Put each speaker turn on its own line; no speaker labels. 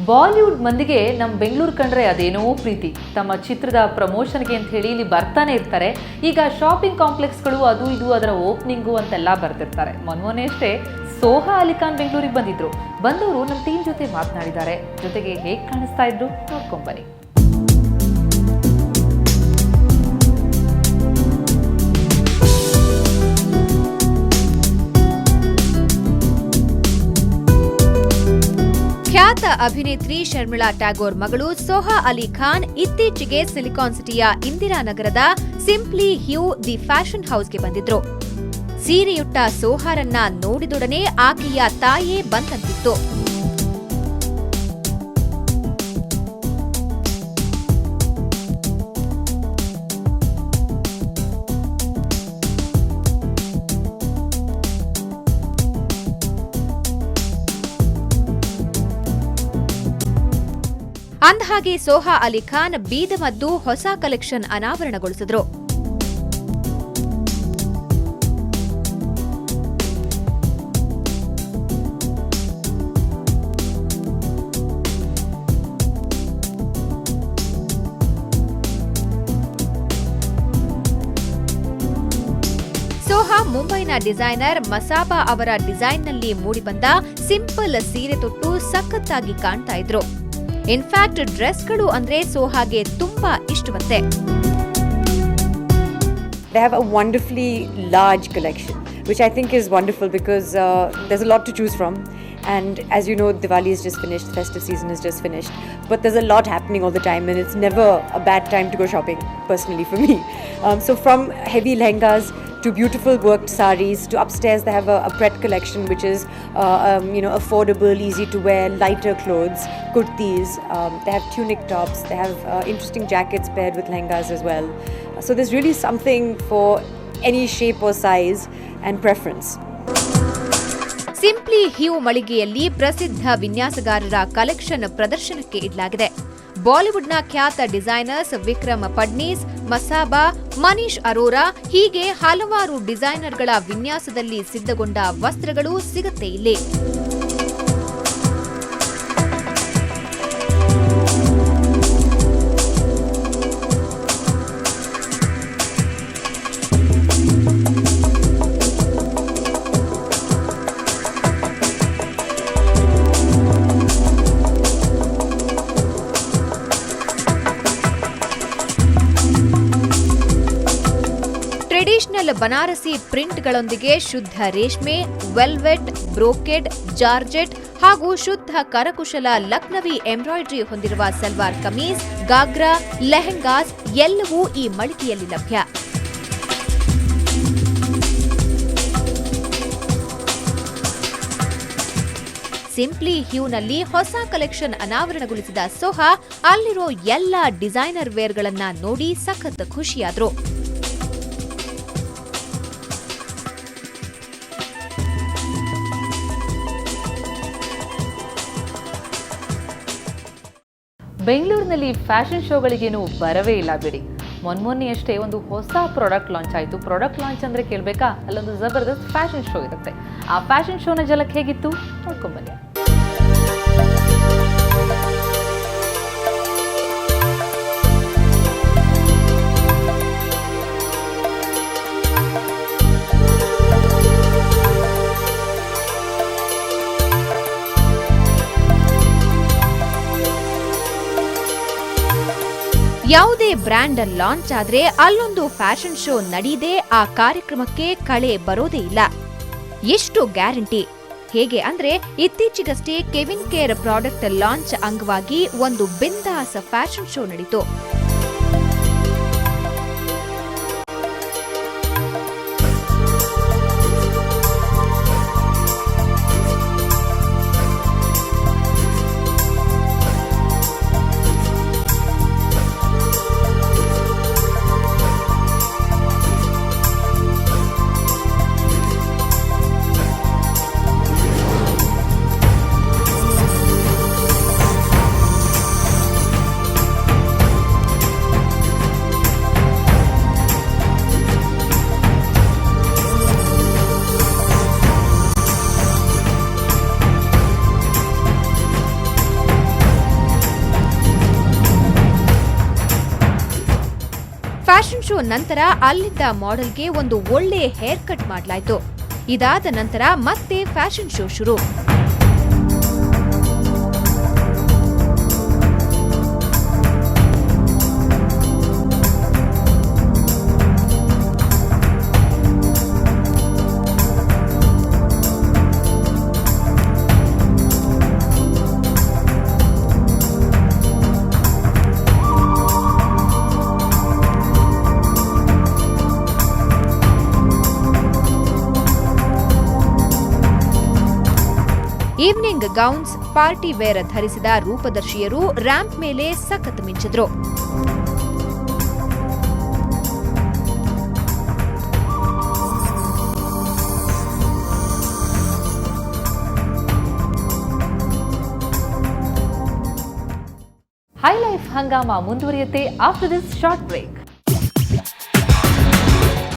Bollywood ಮಂದಿಗೆ ನಮ್ಮ ಬೆಂಗಳೂರು ಕಂಡ್ರೆ ಅದೇನೋ ಪ್ರೀತಿ. ತಮ್ಮ ಚಿತ್ರದ ಪ್ರಮೋಷನ್ಗೆ ಅಂತ ಹೇಳಿ ಇಲ್ಲಿ ಬರ್ತಾನೆ ಇರ್ತಾರೆ. ಈಗ ಶಾಪಿಂಗ್ ಕಾಂಪ್ಲೆಕ್ಸ್ಗಳು ಅದು ಇದು ಅದರ ಓಪನಿಂಗು ಅಂತೆಲ್ಲ ಬರ್ತಿರ್ತಾರೆ. ಮೊನ್ನೆ ಅಷ್ಟೇ ಸೋಹಾ ಅಲಿ ಖಾನ್ ಬೆಂಗಳೂರಿಗೆ ಬಂದವರು ನಮ್ಮ ಟೀಮ್ ಜೊತೆ ಮಾತನಾಡಿದ್ದಾರೆ. ಜೊತೆಗೆ ಹೇಗೆ ಕಾಣಿಸ್ತಾ ಇದ್ರು ನೋಡ್ಕೊಂಬನ್ನಿ.
ಖ್ಯಾತ ಅಭಿನೇತ್ರಿ ಶರ್ಮಿಳಾ ಟ್ಯಾಗೋರ್ ಮಗಳು ಸೋಹಾ ಅಲಿ ಖಾನ್ ಇತ್ತೀಚೆಗೆ ಸಿಲಿಕಾನ್ ಸಿಟಿಯ ಇಂದಿರಾನಗರದ ಸಿಂಪ್ಲಿ ಹ್ಯೂ ದಿ ಫ್ಯಾಷನ್ ಹೌಸ್ಗೆ ಬಂದಿದ್ರು. ಸೀರೆಯುಟ್ಟ ಸೋಹಾರನ್ನ ನೋಡಿದೊಡನೆ ಆಕೆಯ ತಾಯೇ ಬಂದಂತಿತ್ತು. ಅಂದಹಾಗೆ ಸೋಹಾ ಅಲಿ ಖಾನ್ ಬೀದಮದ್ದು ಹೊಸ ಕಲೆಕ್ಷನ್ ಅನಾವರಣಗೊಳಿಸಿದ್ರು. ಸೋಹಾ ಮುಂಬೈನ ಡಿಸೈನರ್ ಮಸಾಬಾ ಅವರ ಡಿಸೈನ್ನಲ್ಲಿ ಮೂಡಿಬಂದ ಸಿಂಪಲ್ ಸೀರೆ ತೊಟ್ಟು ಸಖತ್ತಾಗಿ ಕಾಣ್ತಾ ಇದ್ರು. ಇನ್ಫ್ಯಾಕ್ಟ್ ಡ್ರೆಸ್ಗಳು ಅಂದ್ರೆ ಸೋಹಾಗೆ ತುಂಬಾ ಇಷ್ಟವಂತೆ.
They have a wonderfully large collection, which I think is wonderful because there's a lot to choose from. And as you know, Diwali is just finished, the festive season is just finished. But there's a lot happening all the time and it's never a bad time to go shopping, personally for me. So from heavy lehengas to beautiful worked saris to upstairs they have a pret collection which is affordable, easy to wear, lighter clothes, kurtis. They have tunic tops, they have interesting jackets paired with lehengas as well. So there's really something for any shape or size and preference.
Simply hue ಮಳಿಗೆಯಲ್ಲಿ ಪ್ರಸಿದ್ಧ ವಿನ್ಯಾಸಗಾರರ collection ಪ್ರದರ್ಶನಕ್ಕೆ ಇಡಲಾಗಿದೆ. ಬಾಲಿವುಡ್ನ ಖ್ಯಾತ designers Vikram Phadnis, Masaba, Manish Arora ಹೀಗೆ ಹಲವಾರು ಡಿಸೈನರ್ಗಳ ವಿನ್ಯಾಸದಲ್ಲಿ ಸಿದ್ಧಗೊಂಡ ವಸ್ತ್ರಗಳು ಸಿಗುತ್ತೆ ಇಲ್ಲಿ. ಟ್ರೆಡಿಷನಲ್ ಬನಾರಸಿ ಪ್ರಿಂಟ್ಗಳೊಂದಿಗೆ ಶುದ್ಧ ರೇಷ್ಮೆ, ವೆಲ್ವೆಟ್, ಬ್ರೋಕೆಡ್, ಜಾರ್ಜೆಟ್ ಹಾಗೂ ಶುದ್ಧ ಕರಕುಶಲ ಲಕ್ನವಿ ಎಂಬ್ರಾಯ್ಡರಿ ಹೊಂದಿರುವ ಸಲ್ವಾರ್ ಕಮೀಸ್, ಗಾಗ್ರಾ, ಲೆಹೆಂಗಾಸ್ ಎಲ್ಲವೂ ಈ ಮಳಿಗೆಯಲ್ಲಿ ಲಭ್ಯ. ಸಿಂಪ್ಲಿ ಹ್ಯೂನಲ್ಲಿ ಹೊಸ ಕಲೆಕ್ಷನ್ ಅನಾವರಣಗೊಳಿಸಿದ ಸೋಹಾ ಅಲ್ಲಿರೋ ಎಲ್ಲ ಡಿಸೈನರ್ ವೇರ್ಗಳನ್ನ ನೋಡಿ ಸಖತ್ ಖುಷಿಯಾದ್ರು.
ಬೆಂಗಳೂರಿನಲ್ಲಿ ಫ್ಯಾಷನ್ ಶೋಗಳಿಗೇನು ಬರವೇ ಇಲ್ಲ ಬಿಡಿ. ಮೊನ್ನೆಯಷ್ಟೇ ಒಂದು ಹೊಸ ಪ್ರಾಡಕ್ಟ್ ಲಾಂಚ್ ಆಯಿತು. ಪ್ರಾಡಕ್ಟ್ ಲಾಂಚ್ ಅಂದರೆ ಕೇಳಬೇಕಾ, ಅಲ್ಲೊಂದು ಜಬರ್ದಸ್ತ್ ಫ್ಯಾಷನ್ ಶೋ ಇರುತ್ತೆ. ಆ ಫ್ಯಾಷನ್ ಶೋನ ಝಲಕ್ ಹೇಗಿತ್ತು ನೋಡ್ಕೊಂಬನ್ನಿ.
ಯಾವುದೇ ಬ್ರ್ಯಾಂಡ್ ಲಾಂಚ್ ಆದ್ರೆ ಅಲ್ಲೊಂದು ಫ್ಯಾಷನ್ ಶೋ ನಡೆಯದೆ ಆ ಕಾರ್ಯಕ್ರಮಕ್ಕೆ ಕಳೆ ಬರೋದೇ ಇಲ್ಲ. ಎಷ್ಟು ಗ್ಯಾರಂಟಿ? ಹೇಗೆ ಅಂದ್ರೆ ಇತ್ತೀಚೆಗಷ್ಟೇ ಕೆವಿನ್ ಕೇರ್ ಪ್ರಾಡಕ್ಟ್ ಲಾಂಚ್ ಅಂಗವಾಗಿ ಒಂದು ಬಿಂದಾಸ್ ಫ್ಯಾಷನ್ ಶೋ ನಡೀತು. ಫ್ಯಾಷನ್ ಶೋ ನಂತರ ಅಲ್ಲಿದ್ದ ಮಾಡೆಲ್ಗೆ ಒಂದು ಒಳ್ಳೆ ಹೇರ್ ಕಟ್ ಮಾಡಲಾಯಿತು. ಇದಾದ ನಂತರ ಮತ್ತೆ ಫ್ಯಾಷನ್ ಶೋ ಶುರು. ಈವ್ನಿಂಗ್ ಗೌನ್ಸ್, ಪಾರ್ಟಿ ವೇರ್ ಧರಿಸಿದ ರೂಪದರ್ಶಿಯರು ರ್ಯಾಂಪ್ ಮೇಲೆ ಸಖತ್ ಮಿಂಚಿದ್ರು.
ಹೈ ಲೈಫ್ ಹಂಗಾಮ ಮುಂದುವರಿಯುತ್ತೆ ಆಫ್ಟರ್ ದಿಸ್ ಶಾರ್ಟ್ ಬ್ರೇಕ್.